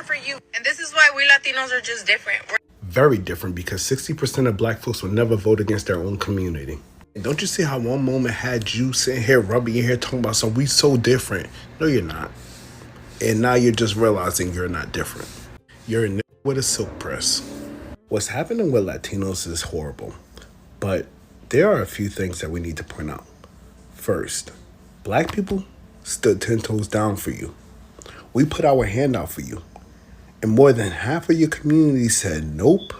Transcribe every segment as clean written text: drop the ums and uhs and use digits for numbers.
different for you. And this is why we Latinos are just different. Very different, because 60% of black folks will never vote against their own community. And don't you see how one moment had you sitting here rubbing your hair talking about something, we so different? No, you're not. And now you're just realizing you're not different. You're a nigga with a silk press. What's happening with Latinos is horrible, but there are a few things that we need to point out. First, black people stood 10 toes down for you. We put our hand out for you. And more than half of your community said nope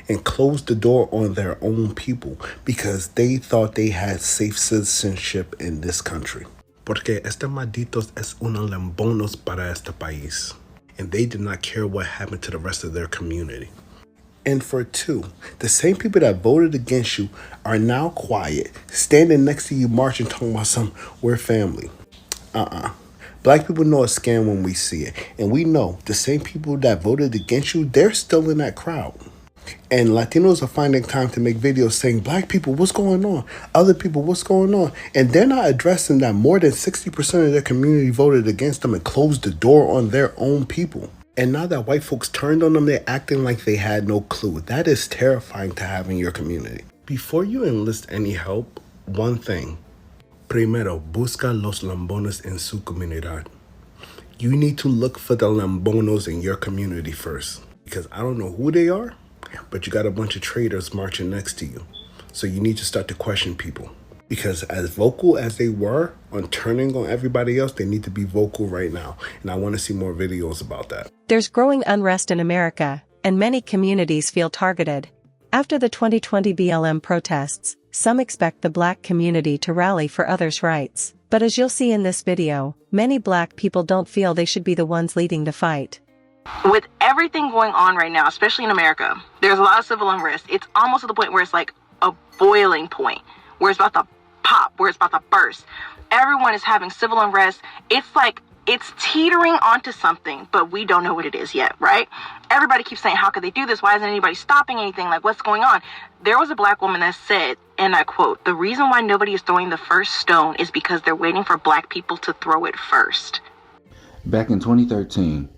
and closed the door on their own people because they thought they had safe citizenship in this country. Porque este malditos es unos lambonos para este país. And they did not care what happened to the rest of their community. And for two, the same people that voted against you are now quiet, standing next to you marching, talking about we're family. Black people know a scam when we see it. And we know the same people that voted against you, they're still in that crowd. And Latinos are finding time to make videos saying, black people, what's going on? Other people, what's going on? And they're not addressing that more than 60% of their community voted against them and closed the door on their own people. And now that white folks turned on them, they're acting like they had no clue. That is terrifying to have in your community. Before you enlist any help, one thing. Primero, busca los lambones en su comunidad. You need to look for the lambonos in your community first. Because I don't know who they are, but you got a bunch of traitors marching next to you. So you need to start to question people. Because as vocal as they were on turning on everybody else, they need to be vocal right now. And I want to see more videos about that. There's growing unrest in America, and many communities feel targeted. After the 2020 BLM protests, some expect the black community to rally for others' rights. But as you'll see in this video, many black people don't feel they should be the ones leading the fight. With everything going on right now, especially in America, there's a lot of civil unrest. It's almost to the point where it's like a boiling point, where it's about to pop, where it's about to burst. Everyone is having civil unrest. It's like it's teetering onto something, but we don't know what it is yet, right? Everybody keeps saying, how could they do this? Why isn't anybody stopping anything? Like, what's going on? There was a black woman that said, and I quote, "The reason why nobody is throwing the first stone is because they're waiting for black people to throw it first." Back in 2013,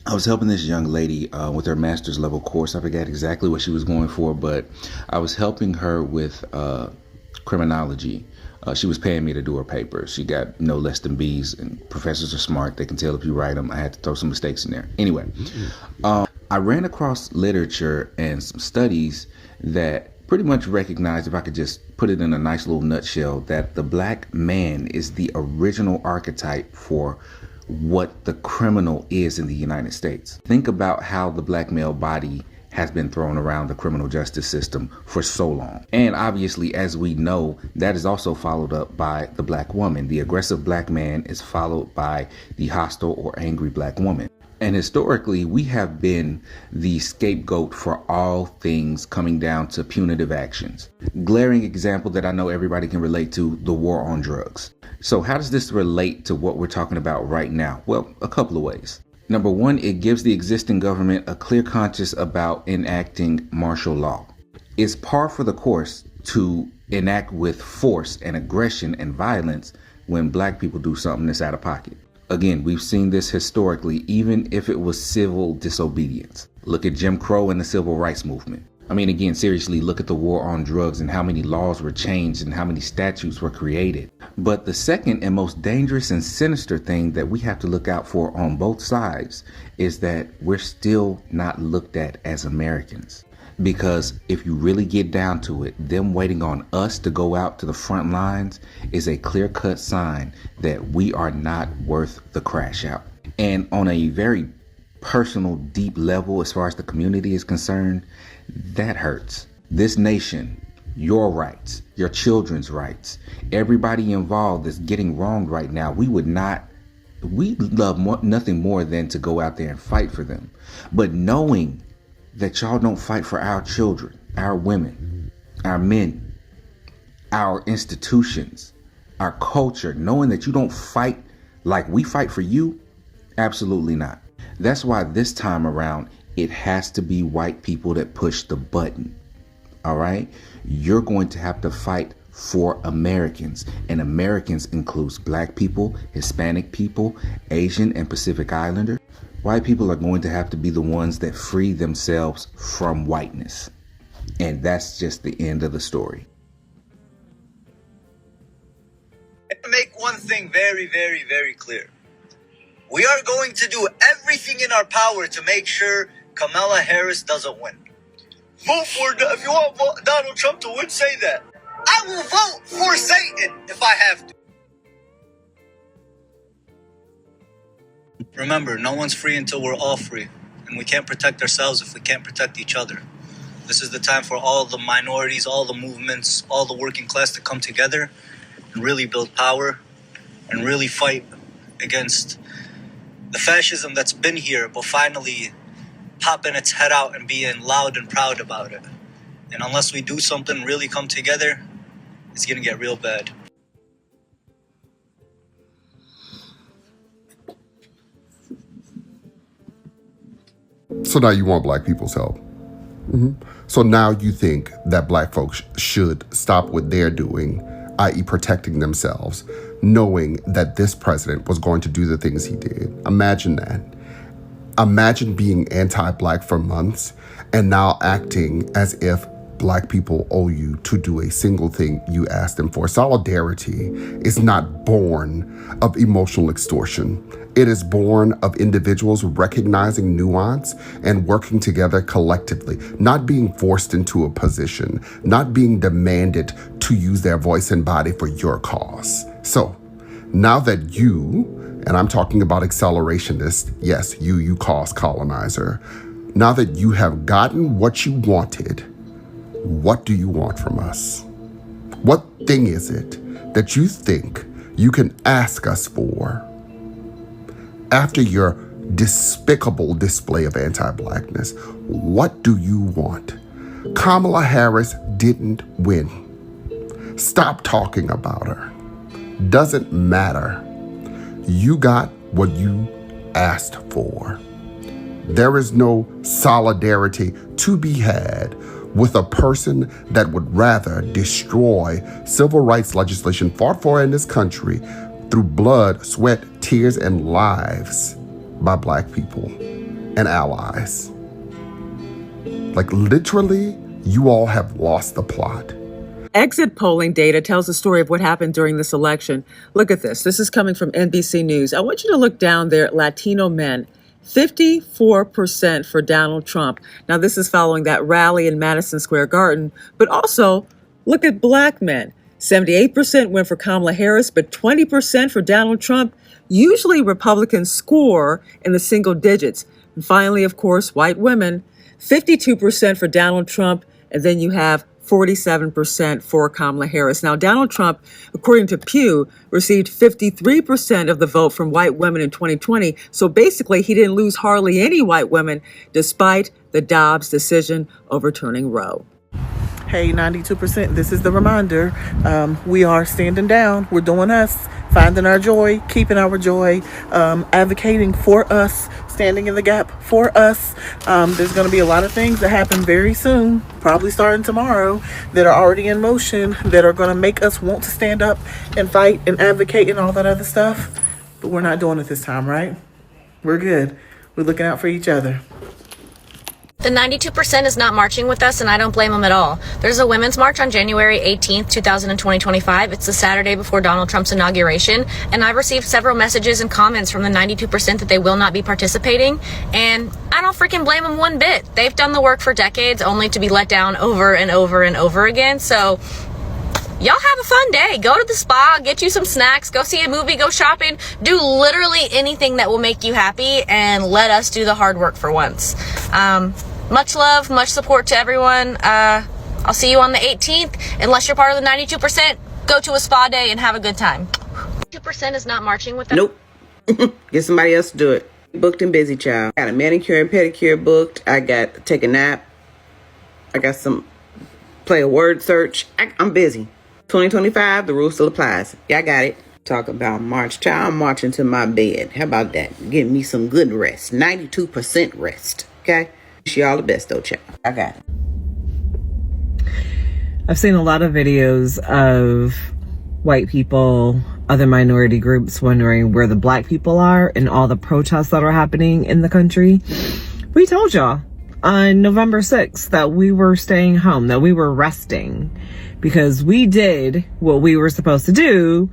I was helping this young lady with her master's level course. I forget exactly what she was going for, but I was helping her with criminology. She was paying me to do her paper. She got no less than B's, and professors are smart. They can tell if you write them. I had to throw some mistakes in there. Anyway, I ran across literature and some studies that pretty much recognized, if I could just put it in a nice little nutshell, that the black man is the original archetype for what the criminal is in the United States. Think about how the black male body has been thrown around the criminal justice system for so long. And obviously, as we know, that is also followed up by the black woman. The aggressive black man is followed by the hostile or angry black woman. And historically, we have been the scapegoat for all things coming down to punitive actions. Glaring example that I know everybody can relate to, the war on drugs. So how does this relate to what we're talking about right now? Well, a couple of ways. Number one, it gives the existing government a clear conscience about enacting martial law. It's par for the course to enact with force and aggression and violence when black people do something that's out of pocket. Again, we've seen this historically, even if it was civil disobedience. Look at Jim Crow and the civil rights movement. I mean, again, seriously, look at the war on drugs and how many laws were changed and how many statutes were created. But the second and most dangerous and sinister thing that we have to look out for on both sides is that we're still not looked at as Americans. Because if you really get down to it, them waiting on us to go out to the front lines is a clear-cut sign that we are not worth the crash out. And on a very personal, deep level, as far as the community is concerned, that hurts. This nation, your rights, your children's rights, everybody involved is getting wronged right now. We love nothing more than to go out there and fight for them. But knowing that y'all don't fight for our children, our women, our men, our institutions, our culture, knowing that you don't fight like we fight for you, absolutely not. That's why this time around, it has to be white people that push the button. All right? You're going to have to fight for Americans, and Americans includes black people, Hispanic people, Asian and Pacific Islander, White people are going to have to be the ones that free themselves from whiteness. And that's just the end of the story. To make one thing very, very, very clear. We are going to do everything in our power to make sure Kamala Harris doesn't win. Vote for, if you want Donald Trump to win, say that. I will vote for Satan if I have to. Remember, no one's free until we're all free. And we can't protect ourselves if we can't protect each other. This is the time for all the minorities, all the movements, all the working class to come together and really build power and really fight against the fascism that's been here, but finally popping its head out and being loud and proud about it. And unless we do something, really come together, it's gonna get real bad. So now you want black people's help. So now you think that black folks should stop what they're doing, i.e. protecting themselves, knowing that this president was going to do the things he did. Imagine that. Imagine being anti-black for months and now acting as if black people owe you to do a single thing you asked them for. Solidarity is not born of emotional extortion. It is born of individuals recognizing nuance and working together collectively, not being forced into a position, not being demanded to use their voice and body for your cause. So now that you, and I'm talking about accelerationist, yes, you cause colonizer, now that you have gotten what you wanted, what do you want from us? What thing is it that you think you can ask us for after your despicable display of anti-blackness? What do you want? Kamala Harris didn't win. Stop talking about her. Doesn't matter. You got what you asked for. There is no solidarity to be had with a person that would rather destroy civil rights legislation fought for in this country through blood, sweat, tears, and lives by black people and allies. Like literally, you all have lost the plot. Exit polling data tells the story of what happened during this election. Look at this. This is coming from NBC News. I want you to look down there at Latino men. 54% for Donald Trump. Now, this is following that rally in Madison Square Garden, but also look at black men. 78% went for Kamala Harris, but 20% for Donald Trump. Usually Republicans score in the single digits. And finally, of course, white women, 52% for Donald Trump, and then you have 47% for Kamala Harris. Now, Donald Trump, according to Pew, received 53% of the vote from white women in 2020. So basically, he didn't lose hardly any white women, despite the Dobbs decision overturning Roe. Hey, 92%, this is the reminder. We are standing down. We're doing us, finding our joy, keeping our joy, advocating for us, standing in the gap for us. There's going to be a lot of things that happen very soon, probably starting tomorrow, that are already in motion, that are going to make us want to stand up and fight and advocate and all that other stuff. But we're not doing it this time, right? We're good. We're looking out for each other. The 92% is not marching with us, and I don't blame them at all. There's a women's march on January 18th, 2025. It's the Saturday before Donald Trump's inauguration, and I've received several messages and comments from the 92% that they will not be participating, and I don't freaking blame them one bit. They've done the work for decades only to be let down over and over and over again, so y'all have a fun day. Go to the spa, get you some snacks, go see a movie, go shopping, do literally anything that will make you happy, and let us do the hard work for once. Much love, much support to everyone. I'll see you on the 18th. Unless you're part of the 92%, go to a spa day and have a good time. 2% is not marching with them. Nope. Get somebody else to do it. Booked and busy, child. Got a manicure and pedicure booked. I got to take a nap. I got some play a word search. I'm busy. 2025, the rule still applies. Yeah, I got it. Talk about March. Child, I'm marching to my bed. How about that? Give me some good rest. 92% rest. Okay? Wish you all the best, though, child. I got it. I've seen a lot of videos of white people, other minority groups wondering where the black people are in all the protests that are happening in the country. We told y'all on November 6th that we were staying home, that we were resting, because we did what we were supposed to do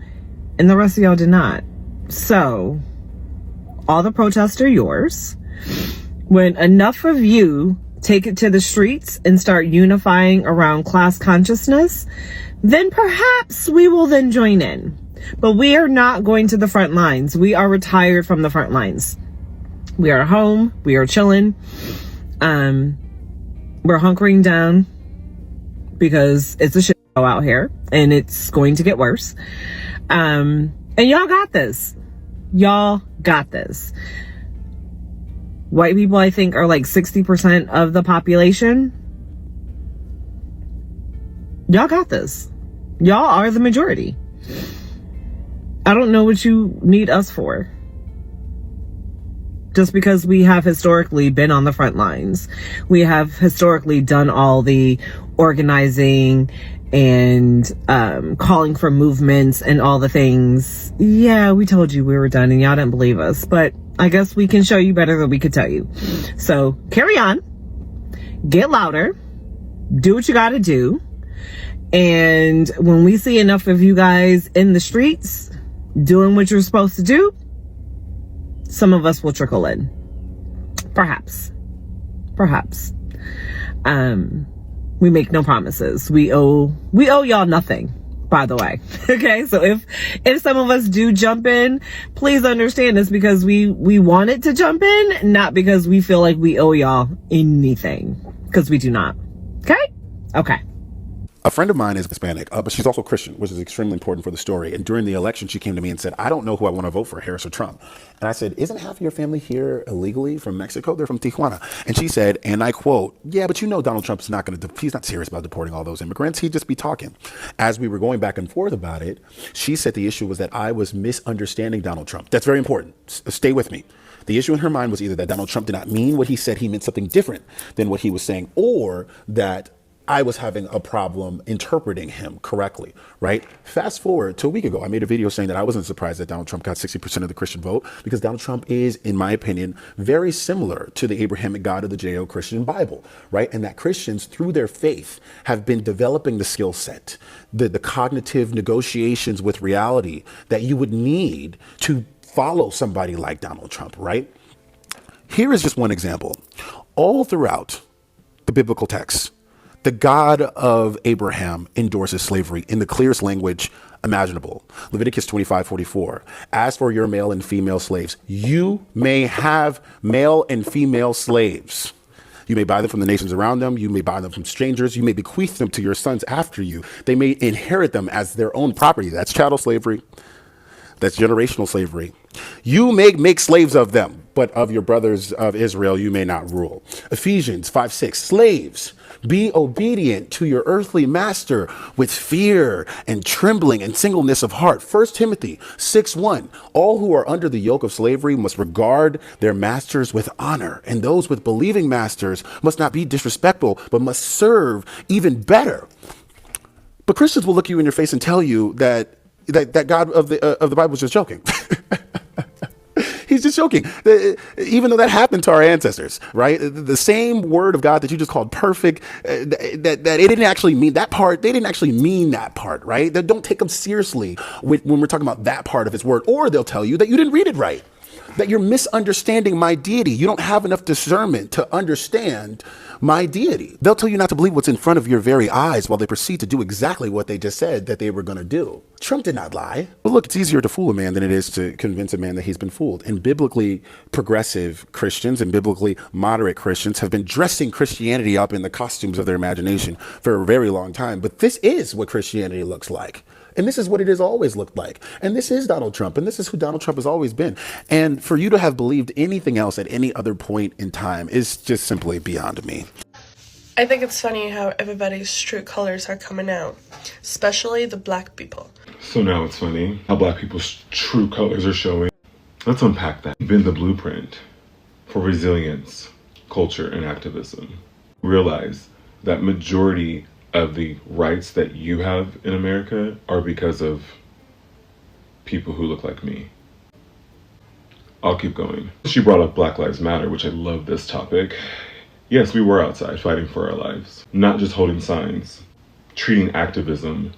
and the rest of y'all did not. So all the protests are yours. When enough of you take it to the streets and start unifying around class consciousness, then perhaps we will then join in. But we are not going to the front lines. We are retired from the front lines. We are home. We are chilling. We're hunkering down because it's a shit show out here and it's going to get worse. And y'all got this. Y'all got this. White people, I think, are like 60% of the population. Y'all got this. Y'all are the majority. I don't know what you need us for. Just because we have historically been on the front lines. We have historically done all the organizing and calling for movements and all the things. Yeah, we told you we were done and y'all didn't believe us. But I guess we can show you better than we could tell you. So carry on. Get louder. Do what you got to do. And when we see enough of you guys in the streets doing what you're supposed to do, some of us will trickle in. Perhaps. We make no promises. We owe y'all nothing, by the way. Okay, so if some of us do jump in, please understand it's because we wanted to jump in, not because we feel like we owe y'all anything, because we do not. Okay. A friend of mine is Hispanic, but she's also Christian, which is extremely important for the story. And during the election, she came to me and said, I don't know who I want to vote for, Harris or Trump. And I said, isn't half of your family here illegally from Mexico? They're from Tijuana. And she said, and I quote, yeah, but you know Donald Trump's not going to, he's not serious about deporting all those immigrants. He'd just be talking. As we were going back and forth about it, she said the issue was that I was misunderstanding Donald Trump. That's very important. Stay with me. The issue in her mind was either that Donald Trump did not mean what he said, he meant something different than what he was saying, or that I was having a problem interpreting him correctly, right? Fast forward to a week ago, I made a video saying that I wasn't surprised that Donald Trump got 60% of the Christian vote because Donald Trump is, in my opinion, very similar to the Abrahamic God of the Judeo-Christian Bible, right? And that Christians, through their faith, have been developing the skill set, the cognitive negotiations with reality that you would need to follow somebody like Donald Trump, right? Here is just one example. All throughout the biblical texts, the God of Abraham endorses slavery in the clearest language imaginable. Leviticus 25:44. As for your male and female slaves, you may have male and female slaves. You may buy them from the nations around them. You may buy them from strangers. You may bequeath them to your sons after you. They may inherit them as their own property. That's chattel slavery. That's generational slavery. You may make slaves of them, but of your brothers of Israel you may not rule. Ephesians 5:6. Slaves, be obedient to your earthly master with fear and trembling and singleness of heart. 1 Timothy 6:1. All who are under the yoke of slavery must regard their masters with honor, and those with believing masters must not be disrespectful, but must serve even better. But Christians will look you in your face and tell you that God of the Bible is just joking. He's just joking. Even though that happened to our ancestors, right? The same word of God that you just called perfect, that it didn't actually mean that part. They didn't actually mean that part, right? Don't take them seriously when we're talking about that part of his word, or they'll tell you that you didn't read it right, that you're misunderstanding my deity. You don't have enough discernment to understand my deity. They'll tell you not to believe what's in front of your very eyes while they proceed to do exactly what they just said that they were going to do. Trump did not lie. But look, it's easier to fool a man than it is to convince a man that he's been fooled. And biblically progressive Christians and biblically moderate Christians have been dressing Christianity up in the costumes of their imagination for a very long time. But this is what Christianity looks like. And this is what it has always looked like. And this is Donald Trump. And this is who Donald Trump has always been. And for you to have believed anything else at any other point in time is just simply beyond me. I think it's funny how everybody's true colors are coming out, especially the black people. So now it's funny how black people's true colors are showing. Let's unpack that. Been the blueprint for resilience, culture, and activism. Realize that majority of the rights that you have in America are because of people who look like me. I'll keep going. She brought up Black Lives Matter, which I love this topic. Yes, we were outside fighting for our lives, not just holding signs, treating activism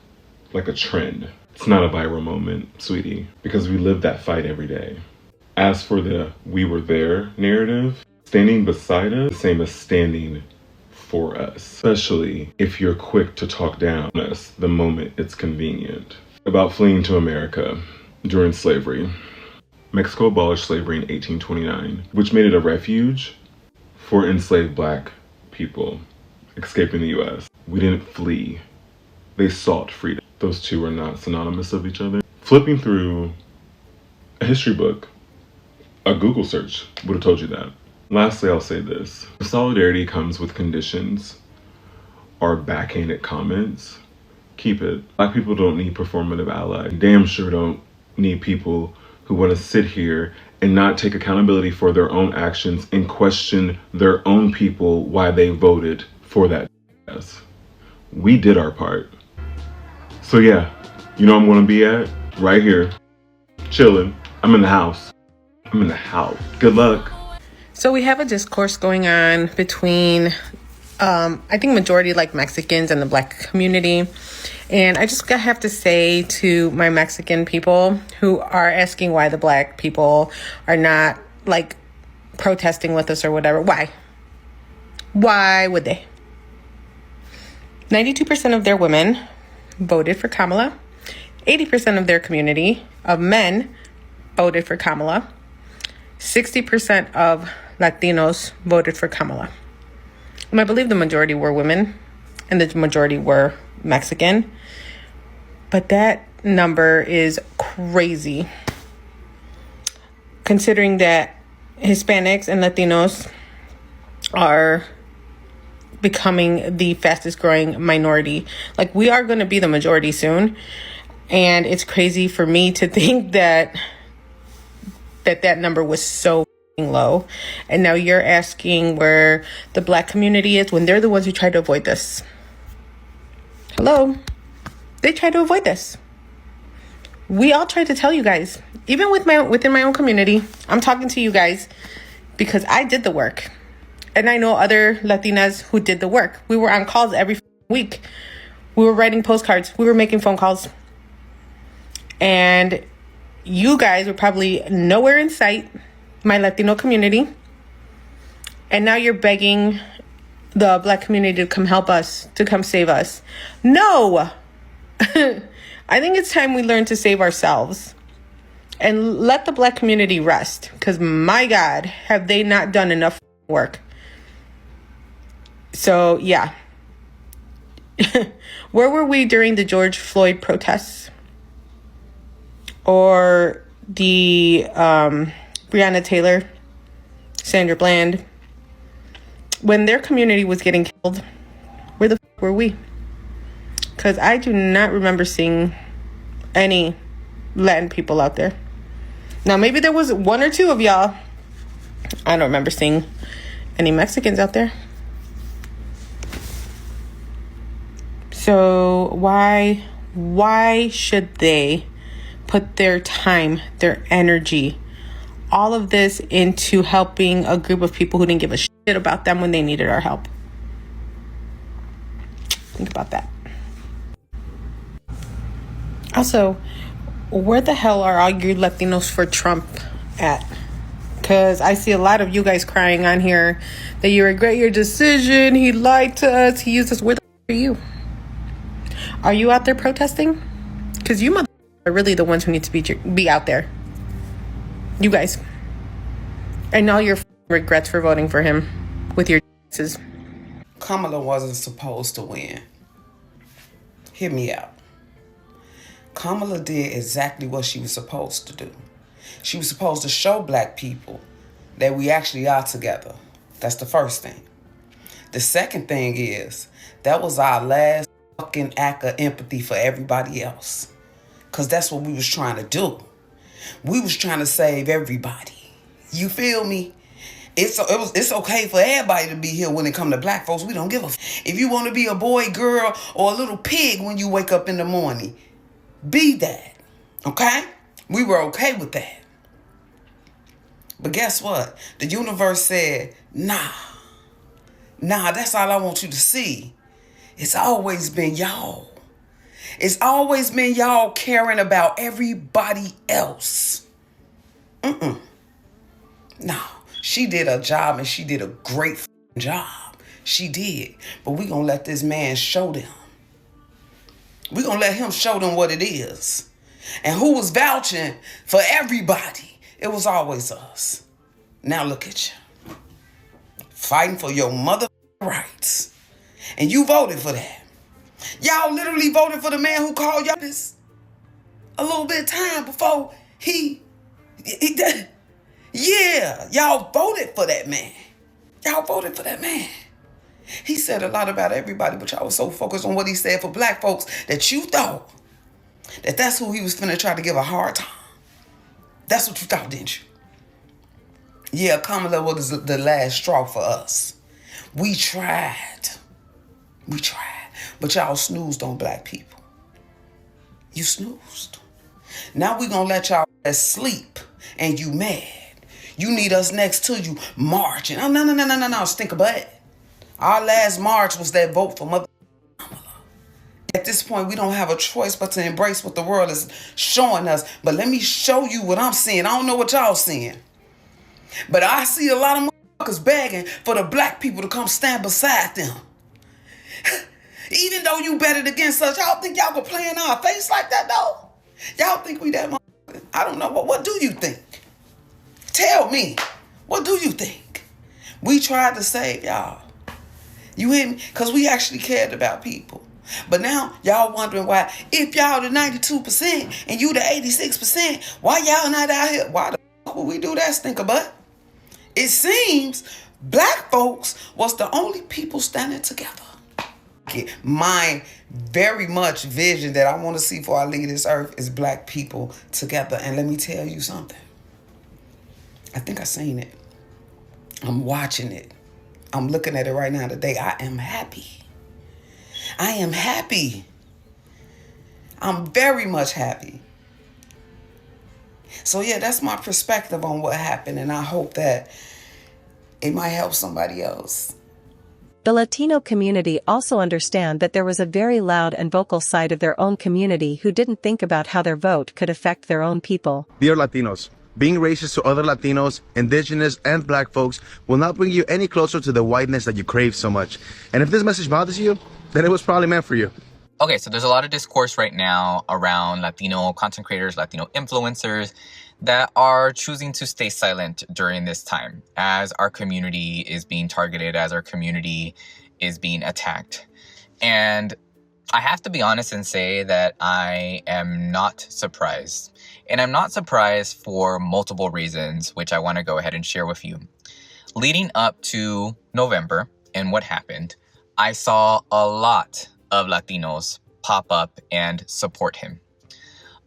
like a trend. It's not a viral moment, sweetie, because we live that fight every day. As for the "we were there" narrative, standing beside us is the same as standing for us, especially if you're quick to talk down on us the moment it's convenient. About fleeing to America during slavery. Mexico abolished slavery in 1829, which made it a refuge for enslaved Black people escaping the US. We didn't flee. They sought freedom. Those two are not synonymous of each other. Flipping through a history book, a Google search would have told you that. Lastly, I'll say this. If solidarity comes with conditions or backhanded comments, keep it. Black people don't need performative allies. Damn sure don't need people who want to sit here and not take accountability for their own actions and question their own people why they voted for that. We did our part. So yeah, you know I'm gonna be at? Right here, chilling. I'm in the house. I'm in the house. Good luck. So we have a discourse going on between, I think majority like Mexicans and the Black community. And I just have to say to my Mexican people who are asking why the Black people are not like protesting with us or whatever. Why? Why would they? 92% of their women voted for Kamala. 80% of their community of men voted for Kamala. 60% of Latinos voted for Kamala. And I believe the majority were women and the majority were Mexican. But that number is crazy, considering that Hispanics and Latinos are becoming the fastest growing minority. Like, we are going to be the majority soon. And it's crazy for me to think that number was so low. And now you're asking where the Black community is when they're the ones who tried to avoid this. Hello? They tried to avoid this. We all tried to tell you guys, even within my own community. I'm talking to you guys because I did the work. And I know other Latinas who did the work. We were on calls every week. We were writing postcards. We were making phone calls. And you guys were probably nowhere in sight, my Latino community. And now you're begging the Black community to come help us, to come save us. No! I think it's time we learn to save ourselves and let the Black community rest. Because my God, have they not done enough work? So, yeah. Where were we during the George Floyd protests? Or the Breonna Taylor, Sandra Bland? When their community was getting killed, where the f*** were we? Because I do not remember seeing any Latin people out there. Now, maybe there was one or two of y'all. I don't remember seeing any Mexicans out there. So why should they put their time, their energy, all of this into helping a group of people who didn't give a shit about them when they needed our help? Think about that. Also, where the hell are all you Latinos for Trump at? Because I see a lot of you guys crying on here that you regret your decision. He lied to us. He used us. Where the f*** are you? Are you out there protesting? Because you are really the ones who need to be out there. You guys. And all your regrets for voting for him with your asses. Kamala wasn't supposed to win. Hear me out. Kamala did exactly what she was supposed to do. She was supposed to show Black people that we actually are together. That's the first thing. The second thing is, that was our last fucking act of empathy for everybody else. Because that's what we was trying to do. We was trying to save everybody. You feel me? It's okay for everybody to be here when it come to black folks. We don't give a if you want to be a boy, girl, or a little pig when you wake up in the morning, be that. Okay? We were okay with that. But guess what? The universe said, nah, that's all I want you to see. It's always been y'all. It's always been y'all caring about everybody else. No, she did a job and she did a great job. She did. But we gonna let this man show them. We gonna let him show them what it is. And who was vouching for everybody? It was always us. Now look at you. Fighting for your mother rights. And you voted for that. Y'all literally voted for the man who called y'all this a little bit of time before he yeah, y'all voted for that man. Y'all voted for that man. He said a lot about everybody, but y'all was so focused on what he said for black folks that you thought that that's who he was finna try to give a hard time. That's what you thought, didn't you? Yeah, Kamala was the last straw for us. We tried. But y'all snoozed on black people. You snoozed. Now we gonna let y'all sleep and you mad. You need us next to you marching. Oh, no, stink about it. Our last march was that vote for mother. At this point, we don't have a choice but to embrace what the world is showing us. But let me show you what I'm seeing. I don't know what y'all seeing. But I see a lot of motherfuckers begging for the black people to come stand beside them. Even though you betted against us, y'all think y'all could play in our face like that, though? Y'all think we that motherfucker? I don't know. What do you think? Tell me. What do you think? We tried to save y'all. You hear me? Because we actually cared about people. But now y'all wondering why, if y'all the 92% and you the 86%, why y'all not out here? Why the fuck would we do that, stinker butt? It seems black folks was the only people standing together. My very much vision that I want to see before I leave this earth is black people together. And let me tell you something. I think I seen it. I'm watching it. I'm looking at it right now today. I am happy. I am happy. I'm very much happy. So yeah, that's my perspective on what happened. And I hope that it might help somebody else. The Latino community also understand that there was a very loud and vocal side of their own community who didn't think about how their vote could affect their own people. Dear Latinos, being racist to other Latinos, indigenous, and black folks will not bring you any closer to the whiteness that you crave so much. And if this message bothers you, then it was probably meant for you. Okay, so there's a lot of discourse right now around Latino content creators, Latino influencers that are choosing to stay silent during this time as our community is being targeted, as our community is being attacked. And I have to be honest and say that I am not surprised. And I'm not surprised for multiple reasons, which I want to go ahead and share with you. Leading up to November and what happened, I saw a lot of Latinos pop up and support him.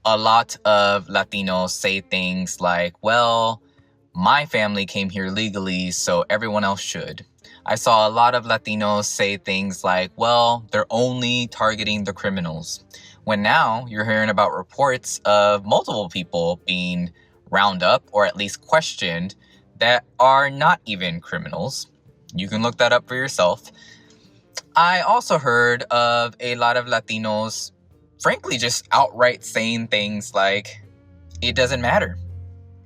A lot of Latinos say things like, well, my family came here legally, so everyone else should. I saw a lot of Latinos say things like, well, they're only targeting the criminals. When now you're hearing about reports of multiple people being round up or at least questioned that are not even criminals. You can look that up for yourself. I also heard of a lot of Latinos, frankly, just outright saying things like, it doesn't matter.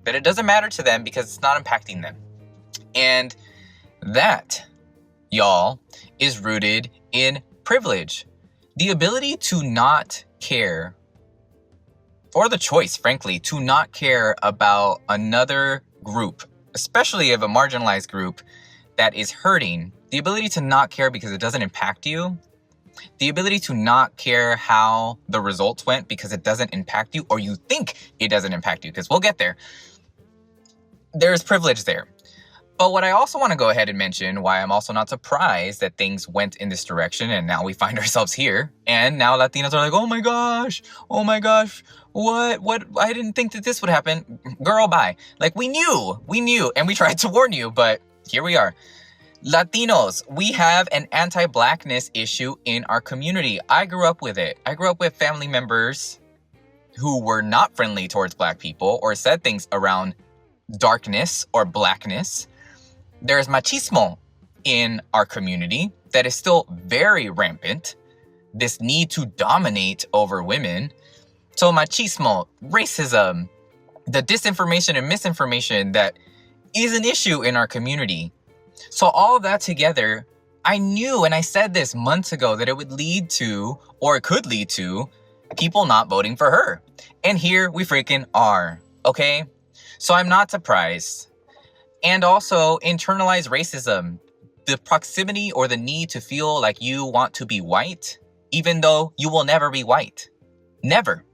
That it doesn't matter to them because it's not impacting them. And that, y'all, is rooted in privilege. The ability to not care, or the choice, frankly, to not care about another group, especially of a marginalized group that is hurting. The ability to not care because it doesn't impact you. The ability to not care how the results went because it doesn't impact you, or you think it doesn't impact you, because we'll get there. There's privilege there. But what I also want to go ahead and mention, why I'm also not surprised that things went in this direction and now we find ourselves here. And now Latinos are like, oh my gosh, what? I didn't think that this would happen. Girl, bye. Like, we knew, and we tried to warn you, but here we are. Latinos, we have an anti-Blackness issue in our community. I grew up with it. I grew up with family members who were not friendly towards Black people or said things around darkness or Blackness. There's machismo in our community that is still very rampant. This need to dominate over women. So machismo, racism, the disinformation and misinformation that is an issue in our community. So all of that together, I knew, and I said this months ago, that it would lead to, or it could lead to, people not voting for her. And here we freaking are, okay? So I'm not surprised. And also, internalized racism, the proximity or the need to feel like you want to be white, even though you will never be white. Never.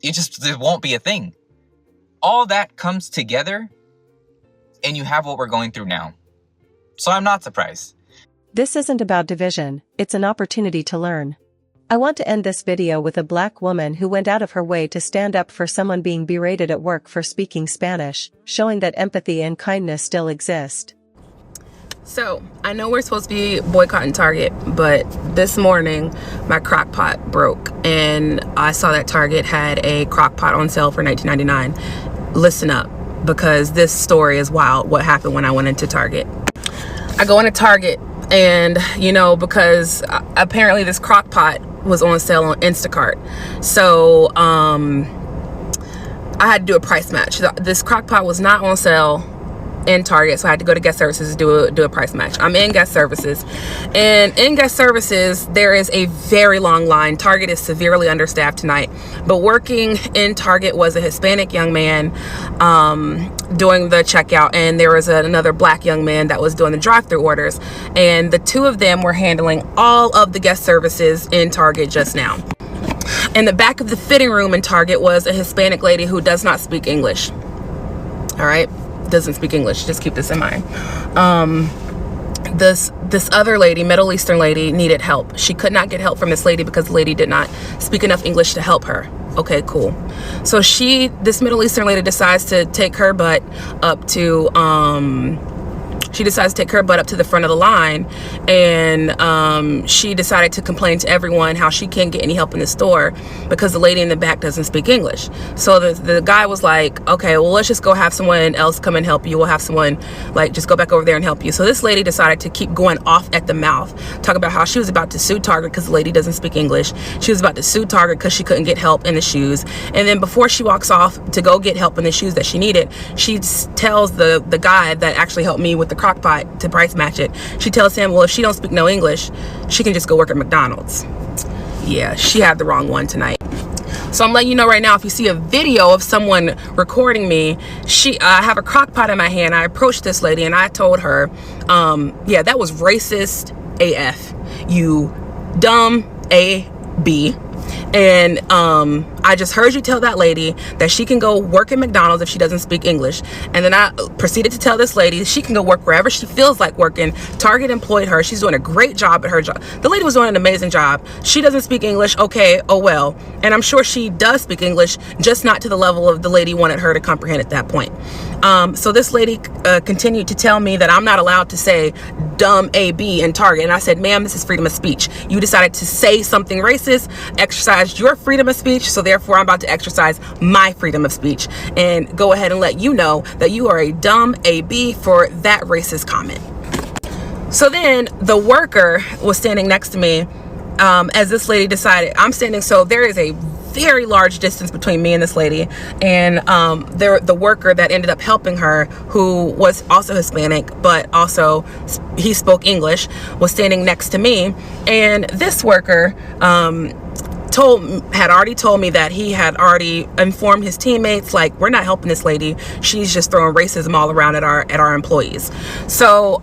It won't be a thing. All that comes together, and you have what we're going through now. So I'm not surprised. This isn't about division, it's an opportunity to learn. I want to end this video with a Black woman who went out of her way to stand up for someone being berated at work for speaking Spanish, showing that empathy and kindness still exist. So, I know we're supposed to be boycotting Target, but this morning my crock pot broke and I saw that Target had a crock pot on sale for $19.99. Listen up, because this story is wild, what happened when I went into Target. I go into Target and, because apparently this crock pot was on sale on Instacart. So, I had to do a price match. This crock pot was not on sale in Target, so I had to go to guest services to do a price match. I'm in guest services, and in guest services there is a very long line. Target is severely understaffed tonight, but working in Target was a Hispanic young man doing the checkout, and there was another Black young man that was doing the drive-through orders, and the two of them were handling all of the guest services in Target just now. In the back of the fitting room in Target was a Hispanic lady who does not speak English. All right, doesn't speak English, just keep this in mind. This other lady, Middle Eastern lady, needed help. She could not get help from this lady because the lady did not speak enough English to help her. Okay, cool. So this Middle Eastern lady decides to take her butt up to the front of the line, and she decided to complain to everyone how she can't get any help in the store because the lady in the back doesn't speak English. So the guy was like, okay, well, let's just go have someone else come and help you. We'll have someone just go back over there and help you. So this lady decided to keep going off at the mouth, talk about how she was about to sue Target because the lady doesn't speak English. She was about to sue Target because she couldn't get help in the shoes. And then before she walks off to go get help in the shoes that she needed, she tells the guy that actually helped me with the crock pot to price match it. She tells him, well, if she don't speak no English, she can just go work at McDonald's. Yeah, she had the wrong one tonight. So I'm letting you know right now, if you see a video of someone recording me, I have a crock pot in my hand. I approached this lady and I told her, yeah, that was racist AF. You dumb AB. And I just heard you tell that lady that she can go work at McDonald's if she doesn't speak English. And then I proceeded to tell this lady she can go work wherever she feels like working. Target employed her. She's doing a great job at her job. The lady was doing an amazing job. She doesn't speak English. Okay, oh well. And I'm sure she does speak English, just not to the level of the lady wanted her to comprehend at that point. So this lady continued to tell me that I'm not allowed to say dumb AB in Target. And I said, ma'am, this is freedom of speech. You decided to say something racist, exercised your freedom of speech, so therefore I'm about to exercise my freedom of speech and go ahead and let you know that you are a dumb AB for that racist comment. So then the worker was standing next to me as this lady decided, I'm standing, so there is a very large distance between me and this lady, and the worker that ended up helping her, who was also Hispanic but also he spoke English, was standing next to me, and this worker had already told me that he had already informed his teammates, like, we're not helping this lady, she's just throwing racism all around at our employees. So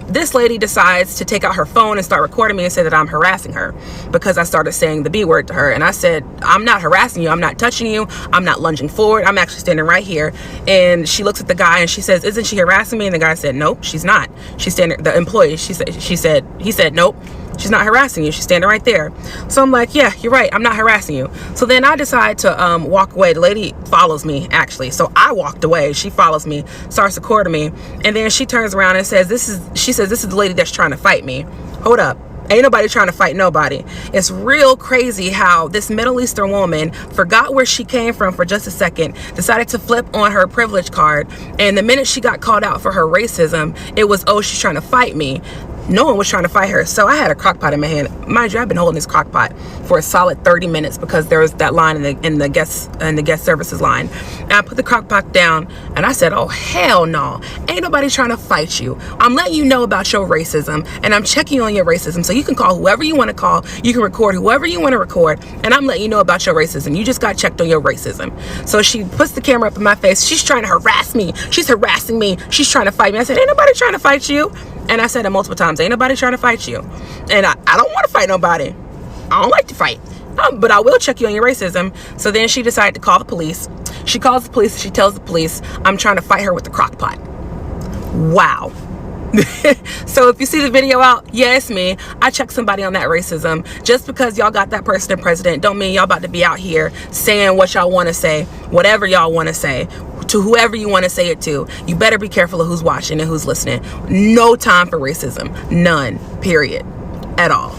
this lady decides to take out her phone and start recording me and say that I'm harassing her because I started saying the B word to her. And I said, I'm not harassing you, I'm not touching you, I'm not lunging forward, I'm actually standing right here. And she looks at the guy and she says, isn't she harassing me? And the guy said, nope, she's not. She's standing, the employee, he said, nope, She's not harassing you. She's standing right there. So I'm like, yeah, you're right. I'm not harassing you. So then I decide to walk away. The lady follows me, actually. So I walked away. She follows me, starts recording me. And then she turns around and says, this is the lady that's trying to fight me. Hold up. Ain't nobody trying to fight nobody. It's real crazy how this Middle Eastern woman forgot where she came from for just a second, decided to flip on her privilege card, and the minute she got called out for her racism, it was, oh, she's trying to fight me. No one was trying to fight her. So I had a crock pot in my hand. Mind you, I've been holding this crock pot for a solid 30 minutes because there was that line in the guest services line. And I put the crock pot down and I said, oh, hell no. Ain't nobody trying to fight you. I'm letting you know about your racism and I'm checking on your racism. So you can call whoever you want to call. You can record whoever you want to record. And I'm letting you know about your racism. You just got checked on your racism. So she puts the camera up in my face. She's trying to harass me. She's harassing me. She's trying to fight me. I said, ain't nobody trying to fight you. And I said it multiple times, ain't nobody trying to fight you. And I don't want to fight nobody. I don't like to fight. But I will check you on your racism. So then she decided to call the police. She calls the police. She tells the police, I'm trying to fight her with the crock pot. Wow. So if you see the video out, yeah, it's me. I checked somebody on that racism. Just because y'all got that person in president don't mean y'all about to be out here saying what y'all want to say, whatever y'all want to say, to whoever you want to say it to. You better be careful of who's watching and who's listening. No time for racism. None. Period. At all.